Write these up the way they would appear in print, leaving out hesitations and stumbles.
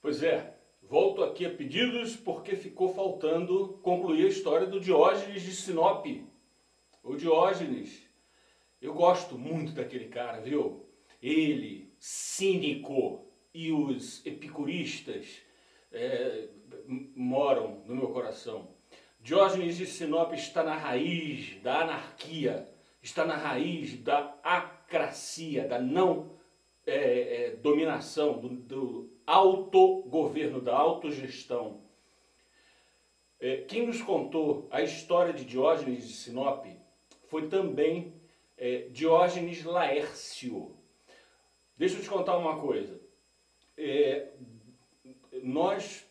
Pois é, volto aqui a pedidos porque ficou faltando concluir a história do Diógenes de Sinop. O Diógenes, eu gosto muito daquele cara, viu? Ele, cínico, e os epicuristas moram no meu coração. Diógenes de Sinop está na raiz da anarquia, está na raiz da acracia, da não dominação, do autogoverno, da autogestão. Quem nos contou a história de Diógenes de Sinop foi também Diógenes Laércio. Deixa eu te contar uma coisa. Nós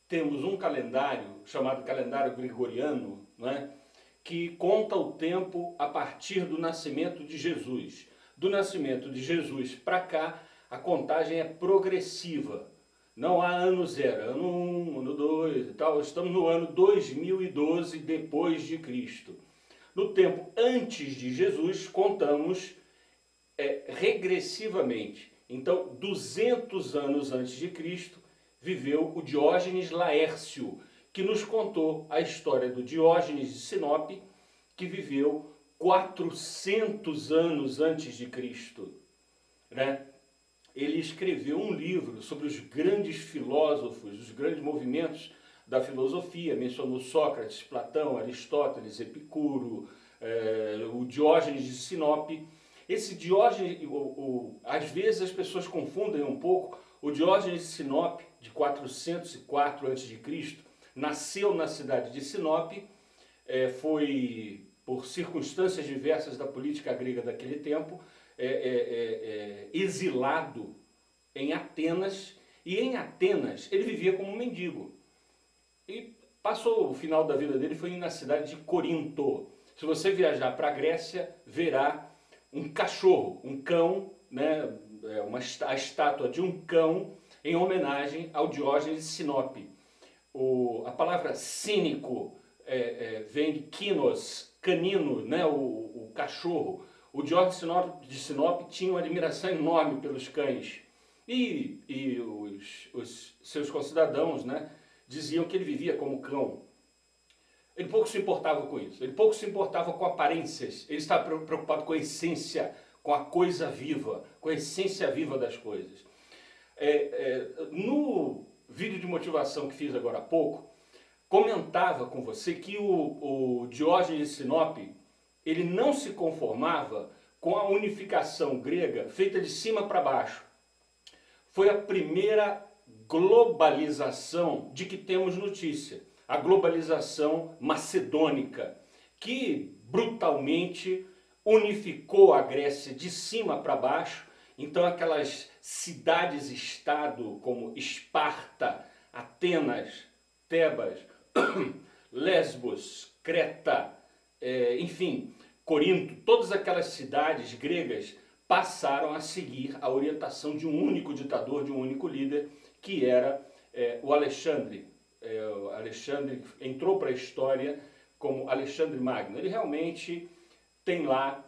temos um calendário chamado calendário gregoriano, né, que conta o tempo a partir do nascimento de Jesus. Do nascimento de Jesus para cá, a contagem é progressiva. Não há ano zero, ano 1, ano 2 e tal. Estamos no ano 2012 depois de Cristo. No tempo antes de Jesus, contamos regressivamente. Então, 200 anos antes de Cristo, viveu o Diógenes Laércio, que nos contou a história do Diógenes de Sinop, que viveu 400 anos antes de Cristo, né? Ele escreveu um livro sobre os grandes filósofos, os grandes movimentos da filosofia, mencionou Sócrates, Platão, Aristóteles, Epicuro, o Diógenes de Sinop. Esse Diógenes, às vezes as pessoas confundem um pouco, o Diógenes de Sinop, de 404 a.C., nasceu na cidade de Sinop, foi, por circunstâncias diversas da política grega daquele tempo, exilado em Atenas, e em Atenas ele vivia como um mendigo. E passou o final da vida dele, foi na cidade de Corinto. Se você viajar para a Grécia, verá um cachorro, um cão, né, a estátua de um cão em homenagem ao Diógenes de Sinop. A palavra cínico vem de kinos, canino, né, o cachorro. O Diógenes de Sinop tinha uma admiração enorme pelos cães. E os seus concidadãos, né, diziam que ele vivia como cão. Ele pouco se importava com isso, ele pouco se importava com aparências, ele estava preocupado com a essência, com a coisa viva, com a essência viva das coisas. No vídeo de motivação que fiz agora há pouco, comentava com você que o Diógenes de Sinop, ele não se conformava com a unificação grega feita de cima para baixo. Foi a primeira globalização de que temos notícia. A globalização macedônica, que brutalmente unificou a Grécia de cima para baixo. Então aquelas cidades-estado como Esparta, Atenas, Tebas, Lesbos, Creta, enfim, Corinto, todas aquelas cidades gregas passaram a seguir a orientação de um único ditador, de um único líder, que era o Alexandre. Alexandre entrou para a história como Alexandre Magno. Ele realmente tem lá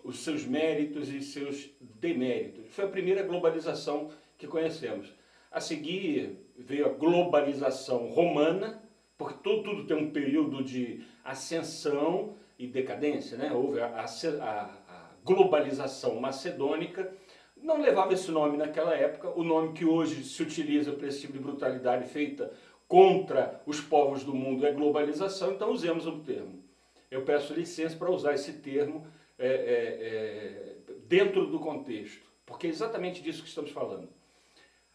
os seus méritos e seus deméritos. Foi a primeira globalização que conhecemos. A seguir veio a globalização romana, porque tudo tem um período de ascensão e decadência, né? Houve a globalização macedônica, não levava esse nome naquela época, o nome que hoje se utiliza para esse tipo de brutalidade feita contra os povos do mundo é globalização, então usemos o termo. Eu peço licença para usar esse termo dentro do contexto, porque é exatamente disso que estamos falando.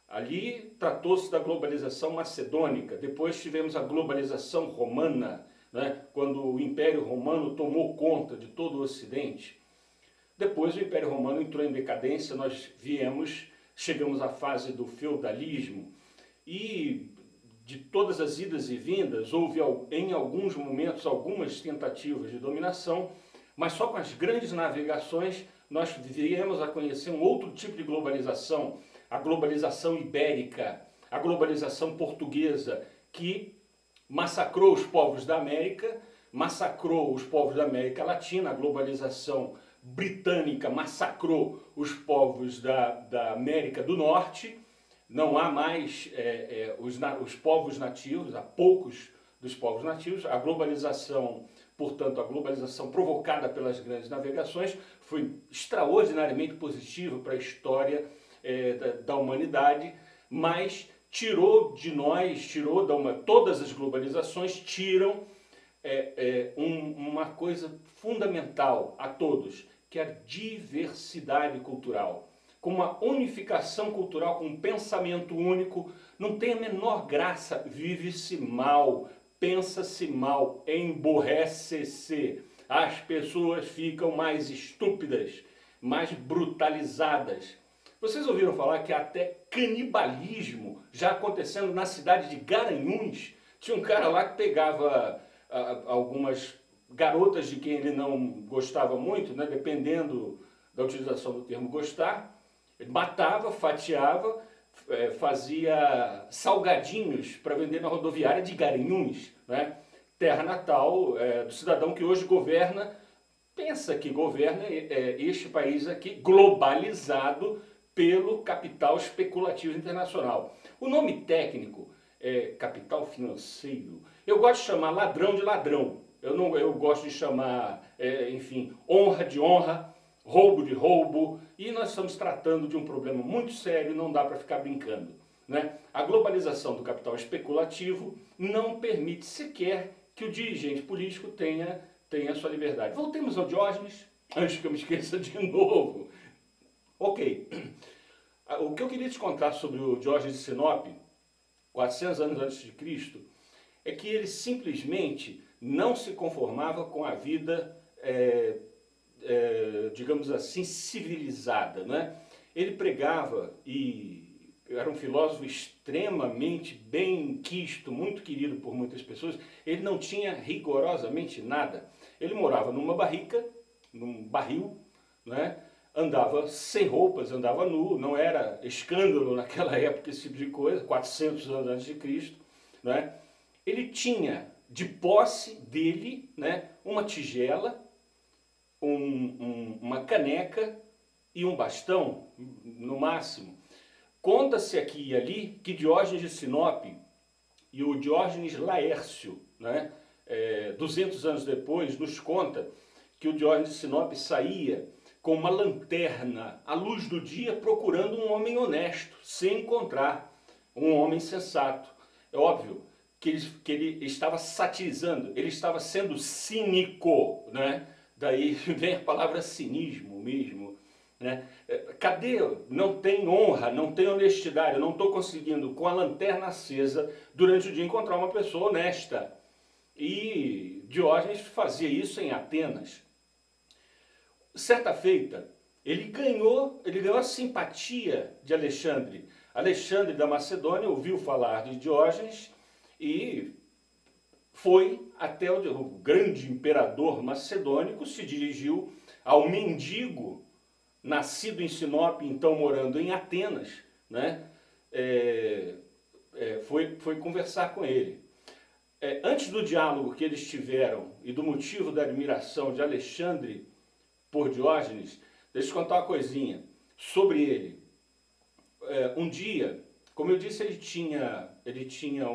Ali tratou-se da globalização macedônica, depois tivemos a globalização romana, né, quando o Império Romano tomou conta de todo o Ocidente. Depois o Império Romano entrou em decadência, nós chegamos à fase do feudalismo e de todas as idas e vindas, houve em alguns momentos algumas tentativas de dominação, mas só com as grandes navegações nós viemos a conhecer um outro tipo de globalização, a globalização ibérica, a globalização portuguesa, que massacrou os povos da América, massacrou os povos da América Latina, a globalização britânica massacrou os povos da América do Norte, não há mais os povos nativos, há poucos dos povos nativos. A globalização, portanto, a globalização provocada pelas grandes navegações foi extraordinariamente positiva para a história da humanidade, mas tirou de nós, todas as globalizações tiram uma coisa fundamental a todos, que é a diversidade cultural. Com uma unificação cultural, com um pensamento único, não tem a menor graça, vive-se mal, pensa-se mal, emborrece-se. As pessoas ficam mais estúpidas, mais brutalizadas. Vocês ouviram falar que até canibalismo já acontecendo na cidade de Garanhuns? Tinha um cara lá que pegava algumas garotas de quem ele não gostava muito, né, dependendo da utilização do termo gostar, ele matava, fatiava, fazia salgadinhos para vender na rodoviária de Garanhuns, né, terra natal do cidadão que hoje governa, pensa que governa este país aqui, globalizado pelo capital especulativo internacional. O nome técnico é capital financeiro. Eu gosto de chamar ladrão de ladrão. Eu gosto de chamar, enfim, honra de honra, roubo de roubo. E nós estamos tratando de um problema muito sério, não dá para ficar brincando, né? A globalização do capital especulativo não permite sequer que o dirigente político tenha a sua liberdade. Voltemos ao Diógenes, antes que eu me esqueça de novo. Ok. O que eu queria te contar sobre o Diógenes de Sinope, 400 anos antes de Cristo, é que ele simplesmente não se conformava com a vida, digamos assim, civilizada, né? Ele pregava e era um filósofo extremamente bem quisto, muito querido por muitas pessoas. Ele não tinha rigorosamente nada. Ele morava numa barrica, num barril, né? Andava sem roupas, andava nu, não era escândalo naquela época esse tipo de coisa, 400 anos antes de Cristo, né? Ele tinha de posse dele, né, uma tigela, uma caneca e um bastão, no máximo. Conta-se aqui e ali que Diógenes de Sinope e o Diógenes Laércio, né, 200 anos depois, nos conta que o Diógenes de Sinope saía com uma lanterna à luz do dia procurando um homem honesto, sem encontrar um homem sensato. É óbvio que ele estava satirizando, ele estava sendo cínico, né? Daí vem a palavra cinismo mesmo, né? Cadê? Não tem honra, não tem honestidade, eu não estou conseguindo com a lanterna acesa durante o dia encontrar uma pessoa honesta. E Diógenes fazia isso em Atenas. Certa feita, ele ganhou a simpatia de Alexandre. Alexandre da Macedônia ouviu falar de Diógenes e foi até o grande imperador macedônico, se dirigiu ao mendigo, nascido em Sinope, então morando em Atenas, né? Foi conversar com ele. Antes do diálogo que eles tiveram e do motivo da admiração de Alexandre por Diógenes, deixa eu contar uma coisinha sobre ele. Um dia, como eu disse, ele tinha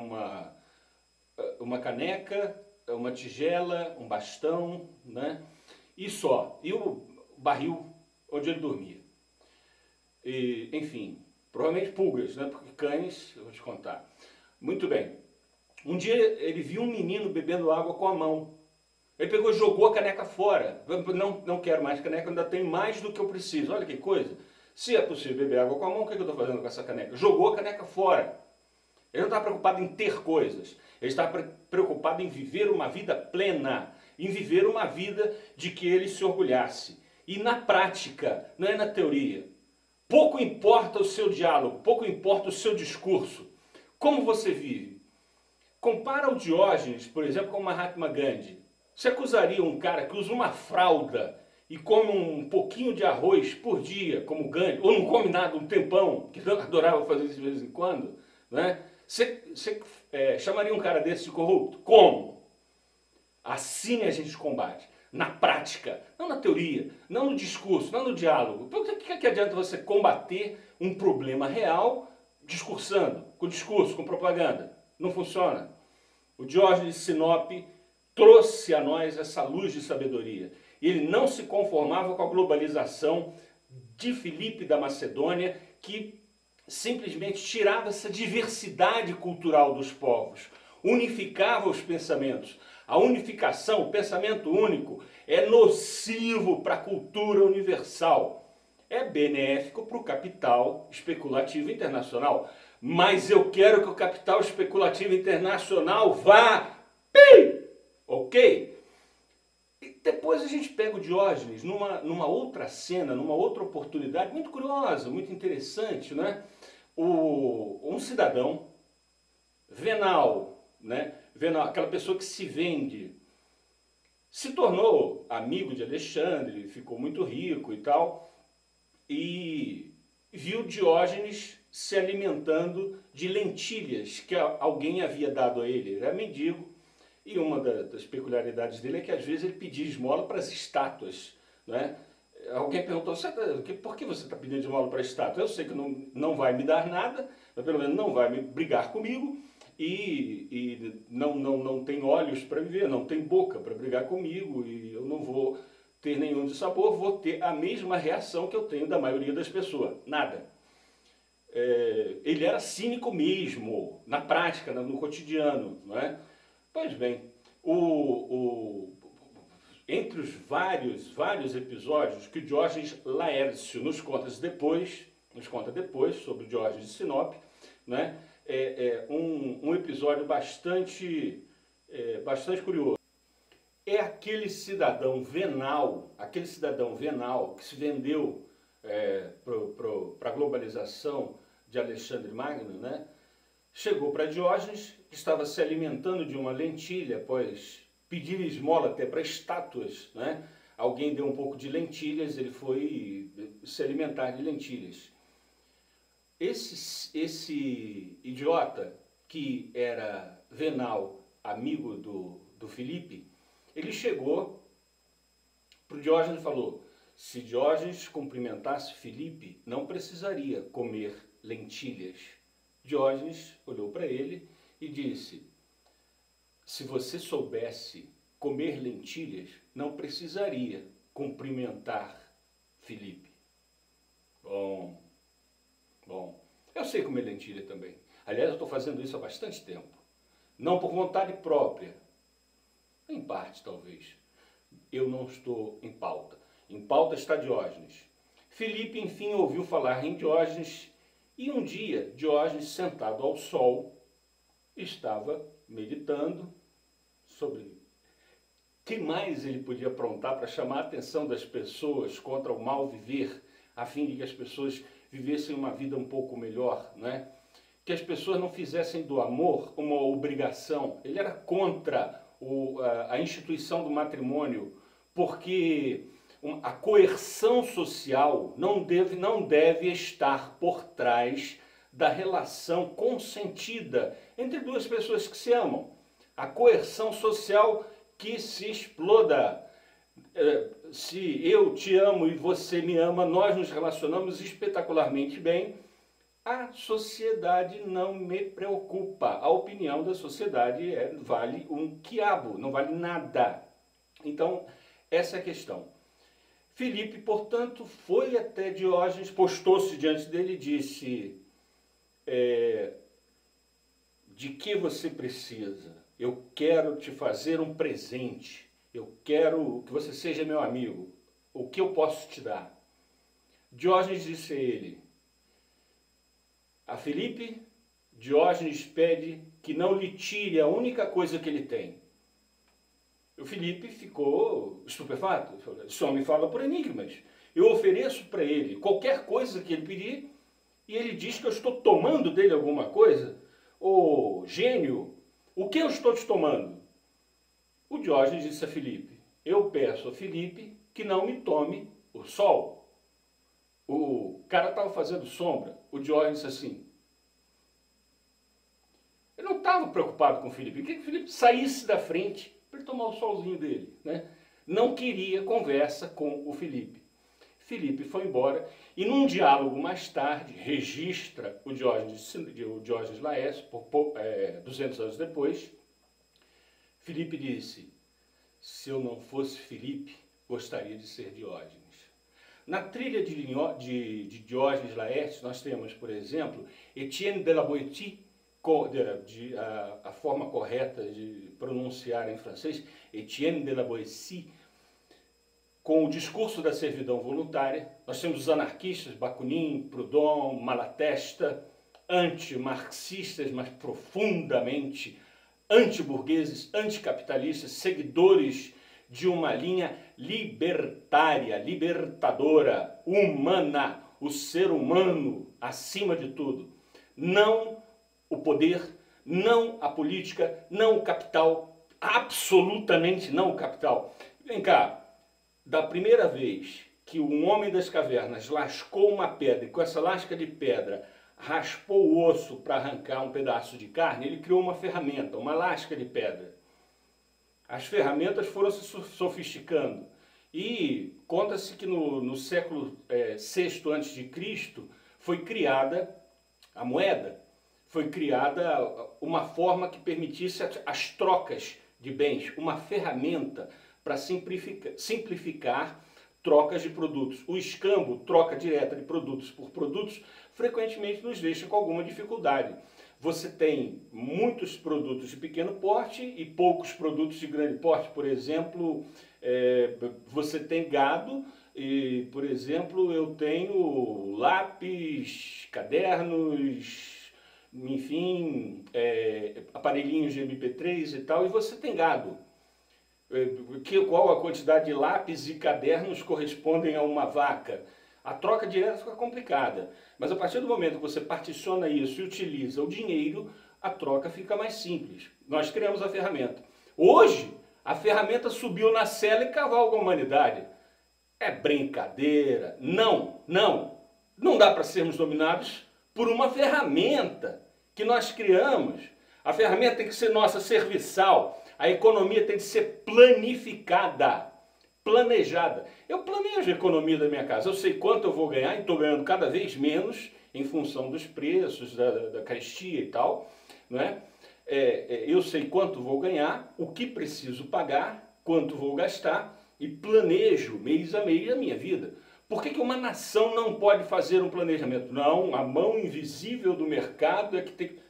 uma caneca, uma tigela, um bastão, né? E só. E o barril onde ele dormia. E, enfim, provavelmente pulgas, né? Porque cães, eu vou te contar. Muito bem. Um dia ele viu um menino bebendo água com a mão. Ele pegou e jogou a caneca fora. Não quero mais caneca, ainda tem mais do que eu preciso. Olha que coisa. Se é possível beber água com a mão, o que eu estou fazendo com essa caneca? Jogou a caneca fora. Ele não está preocupado em ter coisas. Ele está preocupado em viver uma vida plena. Em viver uma vida de que ele se orgulhasse. E na prática, não é na teoria. Pouco importa o seu diálogo, pouco importa o seu discurso. Como você vive? Compara o Diógenes, por exemplo, com o Mahatma Gandhi. Você acusaria um cara que usa uma fralda e come um pouquinho de arroz por dia, como Gandhi, ou não come nada um tempão, que adorava fazer isso de vez em quando, né? Você chamaria um cara desse de corrupto? Como? Assim a gente combate. Na prática, não na teoria, não no discurso, não no diálogo. Por que adianta você combater um problema real discursando, com discurso, com propaganda. Não funciona. O Diógenes de Sinope trouxe a nós essa luz de sabedoria. Ele não se conformava com a globalização de Filipe da Macedônia, que simplesmente tirava essa diversidade cultural dos povos, unificava os pensamentos. A unificação, o pensamento único, é nocivo para a cultura universal. É benéfico para o capital especulativo internacional. Mas eu quero que o capital especulativo internacional vá, ok? E depois a gente pega o Diógenes numa outra cena, numa outra oportunidade, muito curiosa, muito interessante, né? Um cidadão venal, né? Venal, aquela pessoa que se vende, se tornou amigo de Alexandre, ficou muito rico e tal, e viu Diógenes se alimentando de lentilhas que alguém havia dado a ele. Ele era mendigo, e uma das peculiaridades dele é que às vezes ele pedia esmola para as estátuas, né? Alguém perguntou, por que você está pedindo esmola para a estátua? Eu sei que não vai me dar nada, mas pelo menos não vai me brigar comigo, e não tem olhos para viver, não tem boca para brigar comigo, e eu não vou ter nenhum dissabor, vou ter a mesma reação que eu tenho da maioria das pessoas, nada. Ele era cínico mesmo, na prática, no cotidiano, não é? Pois bem, entre os vários episódios que o Diógenes Laércio nos conta depois sobre o Diógenes de Sinope, né? Um episódio bastante curioso. É aquele cidadão venal que se vendeu para a globalização de Alexandre Magno, né? Chegou para Diógenes, que estava se alimentando de uma lentilha, pois pedir esmola até para estátuas, né? Alguém deu um pouco de lentilhas, ele foi se alimentar de lentilhas. Esse idiota, que era venal, amigo do Filipe, ele chegou para o Diógenes e falou: se Diógenes cumprimentasse Filipe, não precisaria comer lentilhas. Diógenes olhou para ele e disse: se você soubesse comer lentilhas, não precisaria cumprimentar Filipe. Bom, eu sei comer lentilha também. Aliás, eu estou fazendo isso há bastante tempo. Não por vontade própria, em parte talvez. Eu não estou em pauta. Em pauta está Diógenes. Filipe, enfim, ouviu falar em Diógenes, e um dia, Diógenes, sentado ao sol, estava meditando sobre o que mais ele podia aprontar para chamar a atenção das pessoas contra o mal viver, a fim de que as pessoas vivessem uma vida um pouco melhor, né? Que as pessoas não fizessem do amor uma obrigação. Ele era contra a instituição do matrimônio, porque a coerção social não deve estar por trás da relação consentida entre duas pessoas que se amam. A coerção social que se exploda. Se eu te amo e você me ama, nós nos relacionamos espetacularmente bem, a sociedade não me preocupa. A opinião da sociedade vale um quiabo, não vale nada. Então, essa é a questão. Filipe, portanto, foi até Diógenes, postou-se diante dele e disse: de que você precisa? Eu quero te fazer um presente. Eu quero que você seja meu amigo. O que eu posso te dar? Diógenes disse a ele: a Filipe, Diógenes pede que não lhe tire a única coisa que ele tem. O Filipe ficou estupefato. Esse homem fala por enigmas. Eu ofereço para ele qualquer coisa que ele pedir e ele diz que eu estou tomando dele alguma coisa. Ô gênio, o que eu estou te tomando? O Diógenes disse a Filipe: eu peço a Filipe que não me tome o sol. O cara estava fazendo sombra. O Diógenes disse assim. Ele não estava preocupado com o Filipe. Ele queria que o Filipe saísse da frente para ele tomar o solzinho dele, né? Não queria conversa com o Filipe. Filipe foi embora e num diálogo mais tarde, registra o Diógenes Laércio, 200 anos depois, Filipe disse: se eu não fosse Filipe, gostaria de ser Diógenes. Na trilha de Diógenes Laércio, nós temos, por exemplo, Etienne de la Boétie, a forma correta de pronunciar em francês, Etienne de la Boétie, com o discurso da servidão voluntária. Nós temos os anarquistas, Bakunin, Proudhon, Malatesta, antimarxistas, mas profundamente antiburgueses, anticapitalistas, seguidores de uma linha libertária, libertadora, humana, o ser humano acima de tudo. Não o poder, não a política, não o capital, absolutamente não o capital. Vem cá, da primeira vez que um homem das cavernas lascou uma pedra e com essa lasca de pedra raspou o osso para arrancar um pedaço de carne, ele criou uma ferramenta, uma lasca de pedra. As ferramentas foram se sofisticando e conta-se que no século VI a.C. foi criada a moeda, foi criada uma forma que permitisse as trocas de bens, uma ferramenta para simplificar trocas de produtos. O escambo, troca direta de produtos por produtos, frequentemente nos deixa com alguma dificuldade. Você tem muitos produtos de pequeno porte e poucos produtos de grande porte. Por exemplo, você tem gado e, por exemplo, eu tenho lápis, cadernos, enfim, aparelhinhos de MP3 e tal, e você tem gado. Qual a quantidade de lápis e cadernos correspondem a uma vaca? A troca direta fica complicada, mas a partir do momento que você particiona isso e utiliza o dinheiro, a troca fica mais simples. Nós criamos a ferramenta. Hoje, a ferramenta subiu na sela e cavalga a humanidade. É brincadeira. Não dá para sermos dominados por uma ferramenta que nós criamos. A ferramenta tem que ser nossa, serviçal. A economia tem que ser planificada, planejada. Eu planejo a economia da minha casa, eu sei quanto eu vou ganhar e estou ganhando cada vez menos em função dos preços, da carestia e tal, não é? Eu sei quanto vou ganhar, o que preciso pagar, quanto vou gastar e planejo mês a mês a minha vida. Por que uma nação não pode fazer um planejamento? Não, a mão invisível do mercado é que tem...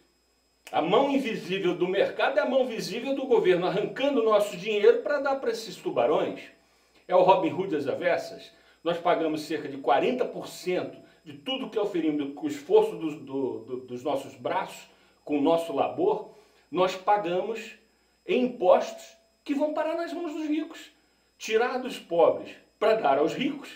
A mão invisível do mercado é a mão visível do governo, arrancando o nosso dinheiro para dar para esses tubarões. É o Robin Hood às avessas. Nós pagamos cerca de 40% de tudo que oferimos com o esforço dos nossos braços, com o nosso labor, nós pagamos em impostos que vão parar nas mãos dos ricos. Tirar dos pobres para dar aos ricos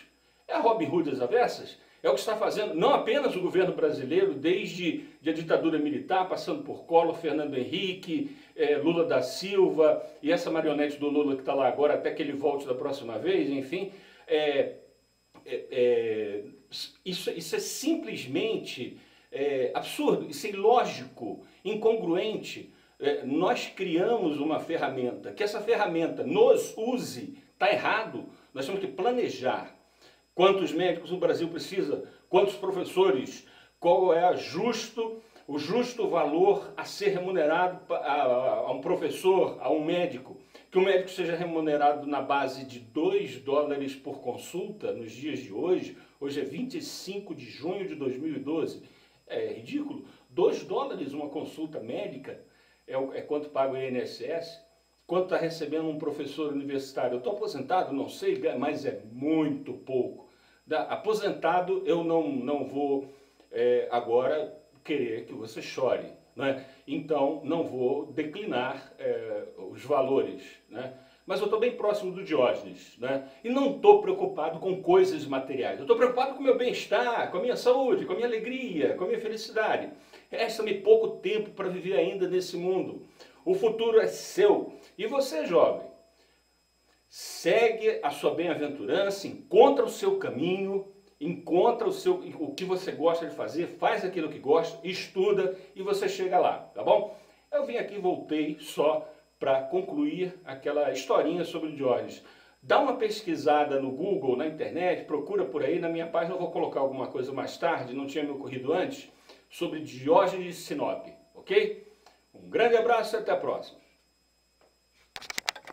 é a Robin Hood às avessas. É o que está fazendo não apenas o governo brasileiro, desde a ditadura militar, passando por Collor, Fernando Henrique, Lula da Silva e essa marionete do Lula que está lá agora, até que ele volte da próxima vez, enfim. Isso é simplesmente absurdo, isso é ilógico, incongruente. Nós criamos uma ferramenta, que essa ferramenta nos use, está errado, nós temos que planejar. Quantos médicos o Brasil precisa? Quantos professores? Qual é o justo valor a ser remunerado a um professor, a um médico? Que o médico seja remunerado na base de $2 por consulta nos dias de hoje. Hoje é 25 de junho de 2012. É ridículo. $2 uma consulta médica é quanto paga o INSS. Quanto está recebendo um professor universitário? Eu estou aposentado? Não sei, mas é muito pouco. Aposentado, eu não vou agora querer que você chore, né? Então não vou declinar os valores, né? Mas eu estou bem próximo do Diógenes, né? E não estou preocupado com coisas materiais, eu estou preocupado com o meu bem-estar, com a minha saúde, com a minha alegria, com a minha felicidade. Resta-me pouco tempo para viver ainda nesse mundo. O futuro é seu. E você, jovem, segue a sua bem-aventurança, encontra o seu caminho, encontra o que você gosta de fazer, faz aquilo que gosta, estuda e você chega lá, tá bom? Eu vim aqui e voltei só para concluir aquela historinha sobre o Diógenes. Dá uma pesquisada no Google, na internet, procura por aí, na minha página eu vou colocar alguma coisa mais tarde, não tinha me ocorrido antes, sobre Diógenes de Sinop, ok? Um grande abraço e até a próxima.